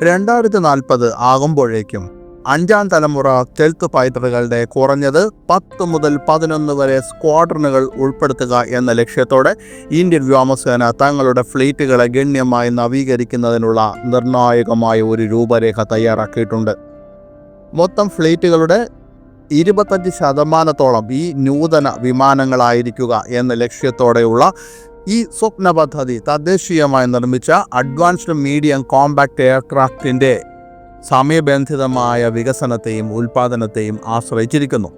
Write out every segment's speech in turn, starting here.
2040 ആകുമ്പോഴേക്കും 5ാം തലമുറ സ്റ്റെൽത്ത് ഫൈറ്ററുകളുടെ കുറഞ്ഞത് 10 മുതൽ 11 വരെ സ്ക്വാഡ്രണുകൾ ഉൾപ്പെടുത്തുക എന്ന ലക്ഷ്യത്തോടെ ഇന്ത്യൻ വ്യോമസേന തങ്ങളുടെ ഫ്ലീറ്റുകളെ ഗണ്യമായി നവീകരിക്കുന്നതിനുള്ള നിർണായകമായ ഒരു രൂപരേഖ തയ്യാറാക്കിയിട്ടുണ്ട്. മൊത്തം ഫ്ലീറ്റുകളുടെ 25% ഈ നൂതന വിമാനങ്ങളായിരിക്കുക എന്ന ലക്ഷ്യത്തോടെയുള്ള ഈ സ്വപ്ന പദ്ധതി തദ്ദേശീയമായി നിർമ്മിച്ച അഡ്വാൻസ്ഡ് മീഡിയം കോമ്പാക്ട് എയർക്രാഫ്റ്റിൻ്റെ സമയബന്ധിതമായ വികസനത്തെയും ഉൽപ്പാദനത്തെയും ആശ്രയിച്ചിരിക്കുന്നു.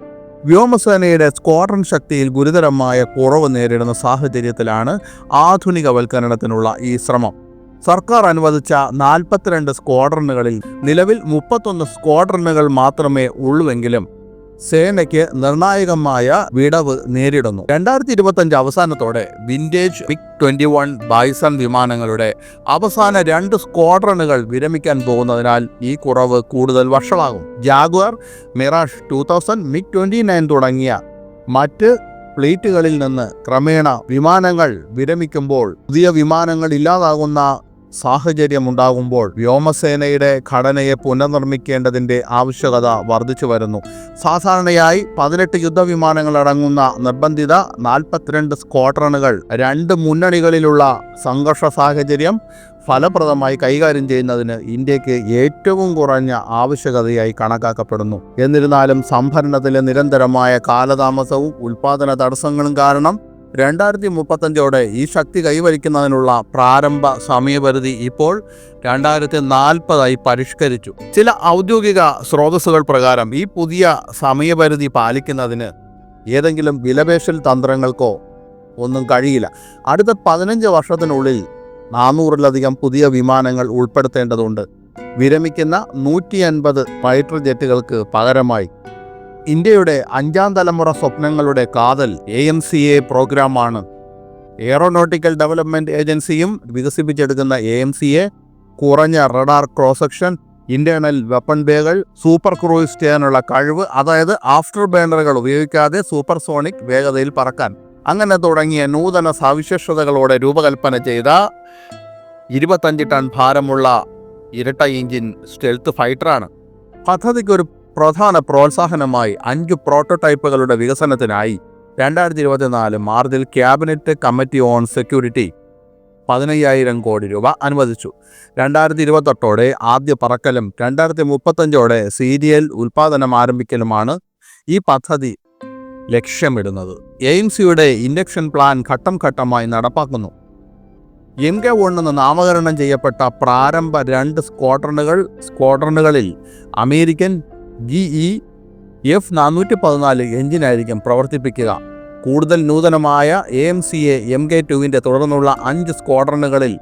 വ്യോമസേനയുടെ സ്ക്വാഡ്രൺ ശക്തിയിൽ ഗുരുതരമായ കുറവ് നേരിടുന്ന സാഹചര്യത്തിലാണ് ആധുനികവൽക്കരണത്തിനുള്ള ഈ ശ്രമം. സർക്കാർ അനുവദിച്ച 42 സ്ക്വാഡ്രണുകളിൽ നിലവിൽ 31 സ്ക്വാഡ്രണുകൾ മാത്രമേ ഉള്ളുവെങ്കിലും സേനയ്ക്ക് നിർണായകമായ വിടവ് നേരിടുന്നു. 2025 അവസാനത്തോടെ വിൻറ്റേജ് MiG-21 ബൈസൺ വിമാനങ്ങളുടെ അവസാന 2 സ്ക്വാഡ്രണുകൾ വിരമിക്കാൻ പോകുന്നതിനാൽ ഈ കുറവ് കൂടുതൽ വഷളാകും. ജാഗ്വാർ, മിറാഷ് 2000, MiG-29 തുടങ്ങിയ മറ്റ് ഫ്ലീറ്റുകളിൽ നിന്ന് ക്രമേണ വിമാനങ്ങൾ വിരമിക്കുമ്പോൾ പുതിയ വിമാനങ്ങൾ ഇല്ലാതാകുന്ന സാഹചര്യമുണ്ടാകുമ്പോൾ വ്യോമസേനയുടെ ഘടനയെ പുനർനിർമ്മിക്കേണ്ടതിൻ്റെ ആവശ്യകത വർദ്ധിച്ചു വരുന്നു. സാധാരണയായി 18 യുദ്ധവിമാനങ്ങൾ അടങ്ങുന്ന നിർബന്ധിത 42 സ്ക്വാഡ്രണുകൾ 2 മുന്നണികളിലുള്ള സംഘർഷ സാഹചര്യം ഫലപ്രദമായി കൈകാര്യം ചെയ്യുന്നതിന് ഇന്ത്യക്ക് ഏറ്റവും കുറഞ്ഞ ആവശ്യകതയായി കണക്കാക്കപ്പെടുന്നു. എന്നിരുന്നാലും സംഭരണത്തിലെ നിരന്തരമായ കാലതാമസവും ഉൽപ്പാദന തടസ്സങ്ങളും കാരണം 2035 ഈ ശക്തി കൈവരിക്കുന്നതിനുള്ള പ്രാരംഭ സമയപരിധി ഇപ്പോൾ 2040 പരിഷ്കരിച്ചു. ചില ഔദ്യോഗിക സ്രോതസ്സുകൾ പ്രകാരം ഈ പുതിയ സമയപരിധി പാലിക്കുന്നതിന് ഏതെങ്കിലും വിലപേശൽ തന്ത്രങ്ങൾക്കോ ഒന്നും കഴിയില്ല. അടുത്ത 15 വർഷത്തിനുള്ളിൽ 400-ലധികം പുതിയ വിമാനങ്ങൾ ഉൾപ്പെടുത്തേണ്ടതുണ്ട്. വിരമിക്കുന്ന 150 ഫൈറ്റർ ജെറ്റുകൾക്ക് പകരമായി ഇന്ത്യയുടെ 5ാം തലമുറ സ്വപ്നങ്ങളുടെ കാതൽ AMCA പ്രോഗ്രാമാണ്. എയറോനോട്ടിക്കൽ ഡെവലപ്മെൻറ്റ് ഏജൻസിയും വികസിപ്പിച്ചെടുക്കുന്ന AMCA കുറഞ്ഞ radar cross section, internal weapon ബേകൾ, സൂപ്പർ ക്രൂയിസ് ചെയ്യാനുള്ള കഴിവ്, അതായത് ആഫ്റ്റർ ബേണറുകൾ ഉപയോഗിക്കാതെ സൂപ്പർസോണിക് വേഗതയിൽ പറക്കാൻ, അങ്ങനെ തുടങ്ങിയ നൂതന സവിശേഷതകളോടെ രൂപകൽപ്പന ചെയ്ത 25 ടൺ ഭാരമുള്ള ഇരട്ട എഞ്ചിൻ സ്റ്റെൽത്ത് ഫൈറ്ററാണ്. പദ്ധതിക്കൊരു പ്രധാന പ്രോത്സാഹനമായി 5 പ്രോട്ടോടൈപ്പുകളുടെ വികസനത്തിനായി 2024 മാർച്ചിൽ ക്യാബിനറ്റ് കമ്മിറ്റി ഓൺ സെക്യൂരിറ്റി 15,000 കോടി രൂപ അനുവദിച്ചു. 2028 ആദ്യ പറക്കലും 2035 സീരിയൽ ഉൽപ്പാദനം ആരംഭിക്കലുമാണ് ഈ പദ്ധതി ലക്ഷ്യമിടുന്നത്. AMCയുടെ ഇൻഡക്ഷൻ പ്ലാൻ ഘട്ടം ഘട്ടമായി നടപ്പാക്കുന്നു. MK-1 എന്ന് നാമകരണം ചെയ്യപ്പെട്ട പ്രാരംഭ 2 സ്ക്വാഡ്രണുകളിൽ അമേരിക്കൻ GE F414 എഞ്ചിനായിരിക്കും പ്രവർത്തിപ്പിക്കുക. കൂടുതൽ നൂതനമായ AMCA MK-2 തുടർന്നുള്ള 5 സ്ക്വാഡ്രണുകളിൽ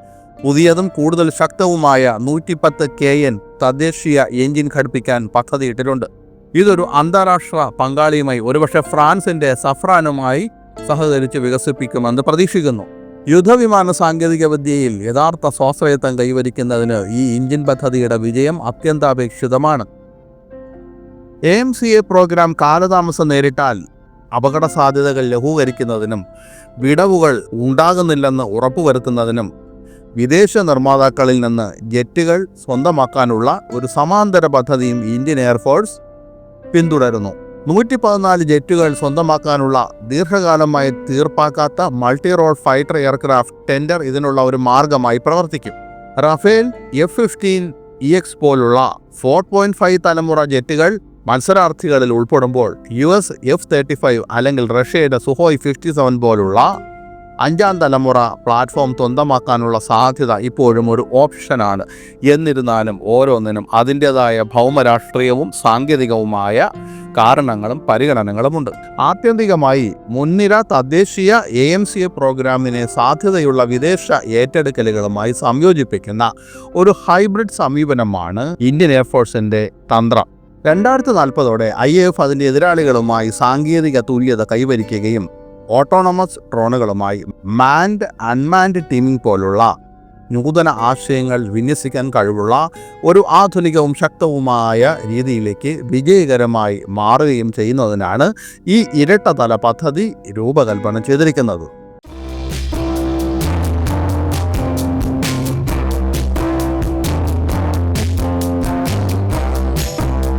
പുതിയതും കൂടുതൽ ശക്തവുമായ 110 KN തദ്ദേശീയ എഞ്ചിൻ ഘടിപ്പിക്കാൻ പദ്ധതിയിട്ടിട്ടുണ്ട്. ഇതൊരു അന്താരാഷ്ട്ര പങ്കാളിയുമായി, ഒരുപക്ഷെ ഫ്രാൻസിൻ്റെ സഫ്രാനുമായി സഹകരിച്ച് വികസിപ്പിക്കുമെന്ന് പ്രതീക്ഷിക്കുന്നു. യുദ്ധവിമാന സാങ്കേതിക വിദ്യയിൽ യഥാർത്ഥ സ്വാശ്രയത്വം കൈവരിക്കുന്നതിന് ഈ എഞ്ചിൻ പദ്ധതിയുടെ വിജയം അത്യന്താപേക്ഷിതമാണ്. AMCA പ്രോഗ്രാം കാലതാമസം നേരിട്ടാൽ അപകട സാധ്യതകൾ ലഘൂകരിക്കുന്നതിനും വിടവുകൾ ഉണ്ടാകുന്നില്ലെന്ന് ഉറപ്പുവരുത്തുന്നതിനും വിദേശ നിർമ്മാതാക്കളിൽ നിന്ന് ജെറ്റുകൾ സ്വന്തമാക്കാനുള്ള ഒരു സമാന്തര പദ്ധതിയും ഇന്ത്യൻ എയർഫോഴ്സ് പിന്തുടരുന്നു. 114 ജെറ്റുകൾ സ്വന്തമാക്കാനുള്ള ദീർഘകാലമായി തീർപ്പാക്കാത്ത multi role fighter aircraft tender ഇതിനുള്ള ഒരു മാർഗമായി പ്രവർത്തിക്കും. റഫേൽ F-15EX പോലുള്ള 4.5 തലമുറ ജെറ്റുകൾ മത്സരാർത്ഥികളിൽ ഉൾപ്പെടുമ്പോൾ US F-35 അല്ലെങ്കിൽ റഷ്യയുടെ സുഹോയ് 57 പോലുള്ള 5ാം തലമുറ പ്ലാറ്റ്ഫോം സ്വന്തമാക്കാനുള്ള സാധ്യത ഇപ്പോഴും ഒരു ഓപ്ഷനാണ്. എന്നിരുന്നാലും ഓരോന്നിനും അതിൻ്റെതായ ഭൗമരാഷ്ട്രീയവും സാങ്കേതികവുമായ കാരണങ്ങളും പരിഗണനകളുമുണ്ട്. ആത്യന്തികമായി മുൻനിര തദ്ദേശീയ AMCA പ്രോഗ്രാമിനെ സാധ്യതയുള്ള വിദേശ ഏറ്റെടുക്കലുകളുമായി സംയോജിപ്പിക്കുന്ന ഒരു ഹൈബ്രിഡ് സമീപനമാണ് ഇന്ത്യൻ എയർഫോഴ്സിൻ്റെ തന്ത്രം. 2040 IAF അതിൻ്റെ എതിരാളികളുമായി സാങ്കേതിക തുല്യത കൈവരിക്കുകയും ഓട്ടോണമസ് ഡ്രോണുകളുമായി മാൻഡ് അൺമാൻഡ് ടീമിംഗ് പോലുള്ള നൂതന ആശയങ്ങൾ വിന്യസിക്കാൻ കഴിവുള്ള ഒരു ആധുനികവും ശക്തവുമായ രീതിയിലേക്ക് വിജയകരമായി മാറുകയും ചെയ്യുന്നതിനാണ് ഈ ഇരട്ടതല പദ്ധതി രൂപകൽപ്പന ചെയ്തിരിക്കുന്നത്.